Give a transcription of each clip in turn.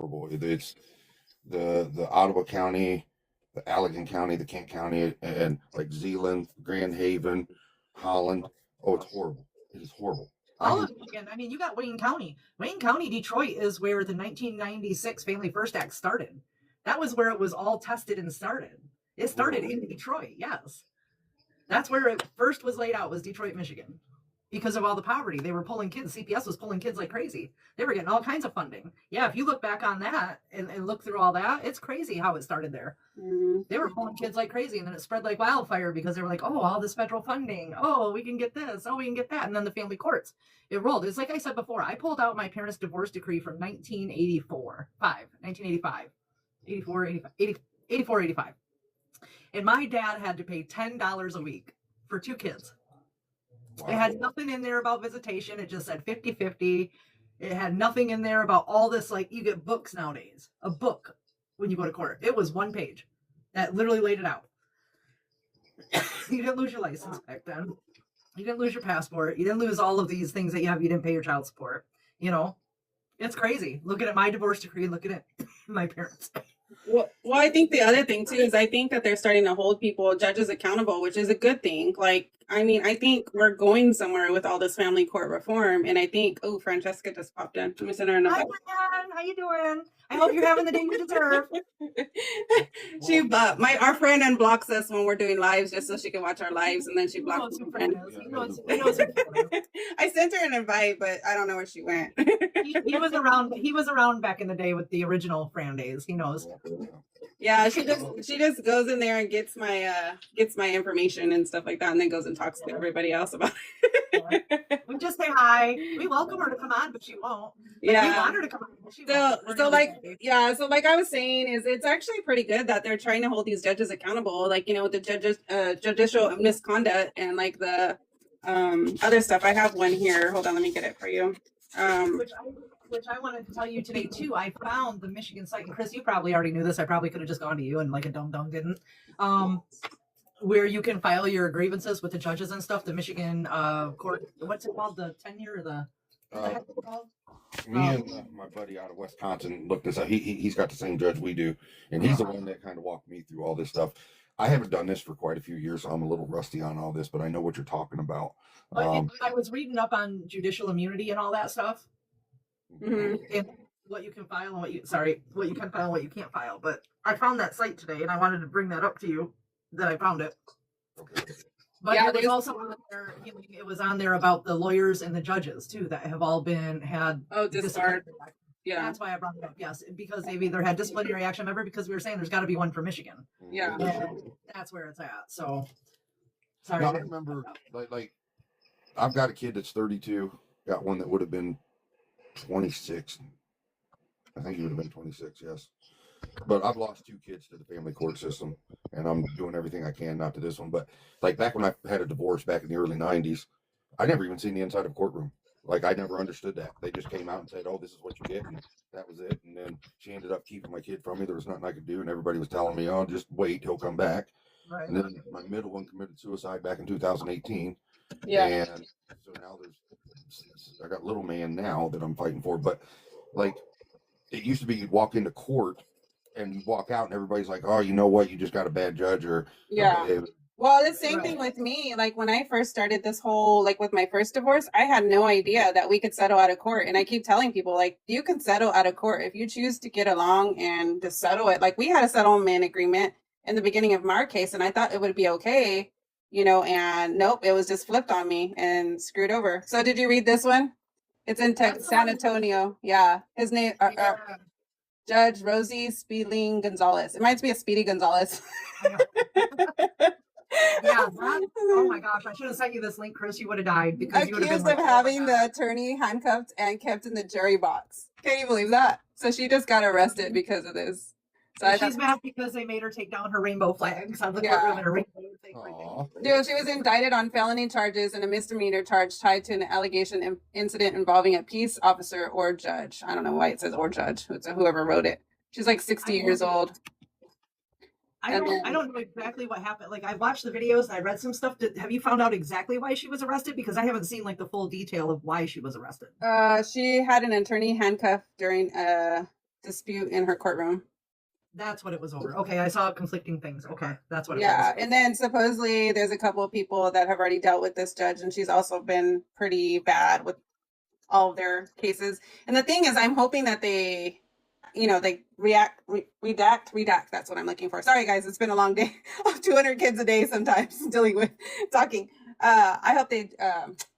horrible. It's the Ottawa County, the Allegan County, the Kent County, and like Zeeland, Grand Haven, Holland. Oh, it's horrible. It is horrible. All of Michigan. I mean, you got Wayne County. Wayne County, Detroit is where the 1996 Family First Act started. That was where it was all tested and started. It started in Detroit, yes. That's where it first was laid out, was Detroit, Michigan. Because of all the poverty. They were pulling kids. CPS was pulling kids like crazy. They were getting all kinds of funding. Yeah, if you look back on that and look through all that, it's crazy how it started there. Mhm. They were pulling kids like crazy, and then it spread like wildfire because they were like, oh, all this federal funding. Oh, we can get this. Oh, we can get that. And then the family courts, it rolled. It's like I said before, I pulled out my parents' divorce decree from 1985. 84, 85, 84, 85. And my dad had to pay $10 a week for 2 kids. It had nothing in there about visitation. It just said 50-50. It had nothing in there about all this, like you get books nowadays. A book when you go to court. It was 1 page that literally laid it out. You didn't lose your license back then. You didn't lose your passport. You didn't lose all of these things that you have. You didn't pay your child support. You know, it's crazy. Looking at my divorce decree, looking at my parents. Well, I think the other thing too is I think that they're starting to hold judges accountable, which is a good thing. Like, I mean, I think we're going somewhere with all this family court reform, and I think, oh, Francesca just popped in. Let me send her a Hi, note. Fran. How you doing? I hope you're having the day you deserve. Our friend unblocks us when we're doing lives just so she can watch our lives, and then she blocks He us. knows who Fran is. I sent her an invite, but I don't know where she went. He was around. He was around back in the day with the original Fran days. He knows. Yeah, she just goes in there and gets my information and stuff like that, and then goes and talks to everybody else about it. We just say hi. We welcome her to come on, but she won't. Like, Yeah. we want her to come on. But she So won't. like I was saying, is it's actually pretty good that they're trying to hold these judges accountable, like, you know, with the judges judicial misconduct and like the other stuff. I have one here. Hold on, let me get it for you. Which I wanted to tell you today too. I found the Michigan site, and Chris, you probably already knew this. I probably could have just gone to you and like a dumb didn't. Where you can file your grievances with the judges and stuff. The Michigan court, what's it called? The tenure, the what the heck is it called? Me and my buddy out of Wisconsin looked this up. He's got the same judge we do, and he's the one that kind of walked me through all this stuff. I haven't done this for quite a few years, so I'm a little rusty on all this, but I know what you're talking about. I was reading up on judicial immunity and all that stuff. Mhm. And what you can file and what you can file and what you can't file. But I found that site today, and I wanted to bring that up to you that I found it. Okay. But Yeah, it was also on there. It was on there about the lawyers and the judges too that have all had disbarred. Yeah, That's why I brought it up. Yes, because they've either had disciplinary action. Remember, because we were saying there's got to be one for Michigan. yeah. And that's where it's at. So sorry. Now, I remember, like, I've got a kid that's 32. Got one that would have been 26. I think he would have been 26. Yes. But I've lost 2 kids to the family court system, and I'm doing everything I can not to this one. But like back when I had a divorce back in the early 90s, I never even seen the inside of a courtroom. Like, I never understood that. They just came out and said, oh, this is what you get, and that was it. And then she ended up keeping my kid from me. There was nothing I could do, and everybody was telling me, oh, just wait, he'll come back. Right. And then my middle one committed suicide back in 2018. Yeah. And so now I got little man now that I'm fighting for. But like, it used to be you'd walk into court and you walk out and everybody's like, oh, you know what? You just got a bad judge, or Yeah. Well, the same thing with me. Like, when I first started this whole, like, with my first divorce, I had no idea that we could settle out of court. And I keep telling people, like, you can settle out of court if you choose to get along and just settle it. Like, we had a settlement agreement in the beginning of our case, and I thought it would be okay, you know, and nope, it was just flipped on me and screwed over. So did you read this one? It's in San Antonio. Yeah. His name, Judge Rosie Speedling Gonzalez. It might be a Speedy Gonzalez. Yeah. Oh my gosh! I should have sent you this link, Chris. You would have died because you would have Accused been of like, having the attorney handcuffed and kept in the jury box. Can you believe that? So she just got arrested because of this. So she's mad because they made her take down her rainbow flags on the Yeah. courtroom and her rainbow thing. Dude, she was indicted on felony charges and a misdemeanor charge tied to an allegation incident involving a peace officer or judge. I don't know why it says or judge. It's whoever wrote it. She's like 60 years old. I don't know exactly what happened. Like, I watched the videos and I read some stuff. Have you found out exactly why she was arrested? Because I haven't seen like the full detail of why she was arrested. She had an attorney handcuffed during dispute in her courtroom. That's what it was over. Okay, I saw conflicting things. Okay, that's what it Yeah, was. and then supposedly there's a couple of people that have already dealt with this judge, and she's also been pretty bad with all of their cases. And the thing is, I'm hoping that they, they redact. That's what I'm looking for. Sorry, guys, it's been a long day. 200 kids a day sometimes dealing with talking. I hope they.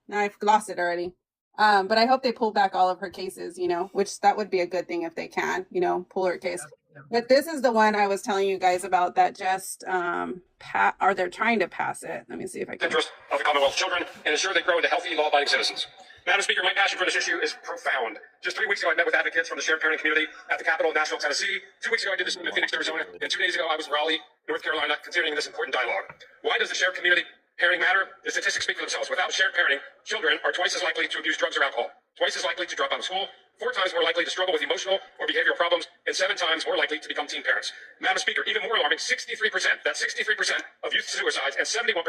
Now I've lost it already. But I hope they pull back all of her cases. Which that would be a good thing if they can. Pull her case. Yeah. But this is the one I was telling you guys about that just they're trying to pass it. Let me see if I can. Interest of the Commonwealth's children and ensure they grow into healthy, law-abiding citizens. Madam Speaker, my passion for this issue is profound. Just 3 weeks ago, I met with advocates from the shared parenting community at the Capitol of Nashville, Tennessee. 2 weeks ago, I did this in Phoenix, Arizona. And 2 days ago, I was in Raleigh, North Carolina, continuing this important dialogue. Why does the shared community parenting matter? The statistics speak for themselves. Without shared parenting, children are twice as likely to abuse drugs or alcohol, twice as likely to drop out of school, 4 times more likely to struggle with emotional or behavioral problems, and 7 times more likely to become teen parents. Madam Speaker, even more alarming, 63%, that's 63% of youth suicides and 71%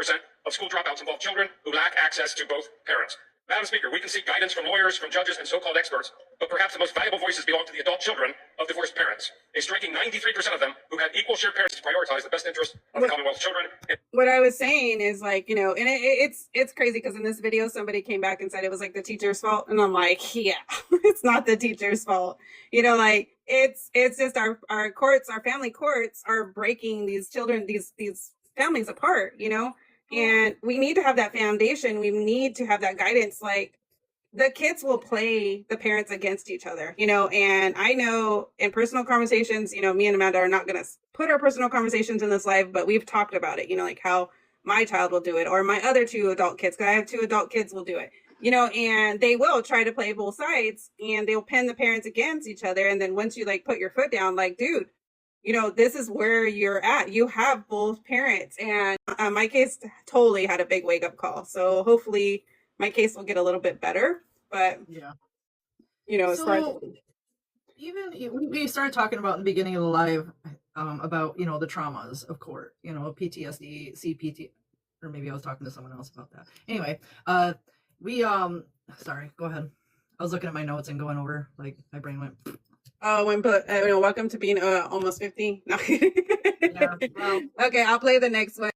of school dropouts involve children who lack access to both parents. Madam Speaker, we can seek guidance from lawyers, from judges, and so-called experts, but perhaps the most valuable voices belong to the adult children of divorced parents. A striking 93% of them who have equal shared parents to prioritize the best interest of the Commonwealth's children. What I was saying is and it's crazy because in this video somebody came back and said it was like the teacher's fault, and I'm like, yeah, it's not the teacher's fault. It's just our courts, our family courts are breaking these children, these families apart. And we need to have that foundation. We need to have that guidance. Like, the kids will play the parents against each other, and I know in personal conversations, me and Amanda are not going to put our personal conversations in this live, but we've talked about it, like how my child will do it, or my other 2 adult kids, because I have 2 adult kids, will do it, and they will try to play both sides, and they'll pin the parents against each other. And then once you put your foot down, dude, this is where you're at. You have both parents. And my case totally had a big wake up call. So hopefully my case will get a little bit better. But, Yeah. as far as. Even we started talking about in the beginning of the live about, the traumas of court, PTSD, CPT, or maybe I was talking to someone else about that. Anyway, sorry, go ahead. I was looking at my notes and going over, my brain went. Welcome to being almost 50. No. Yeah, well, Okay, I'll play the next one.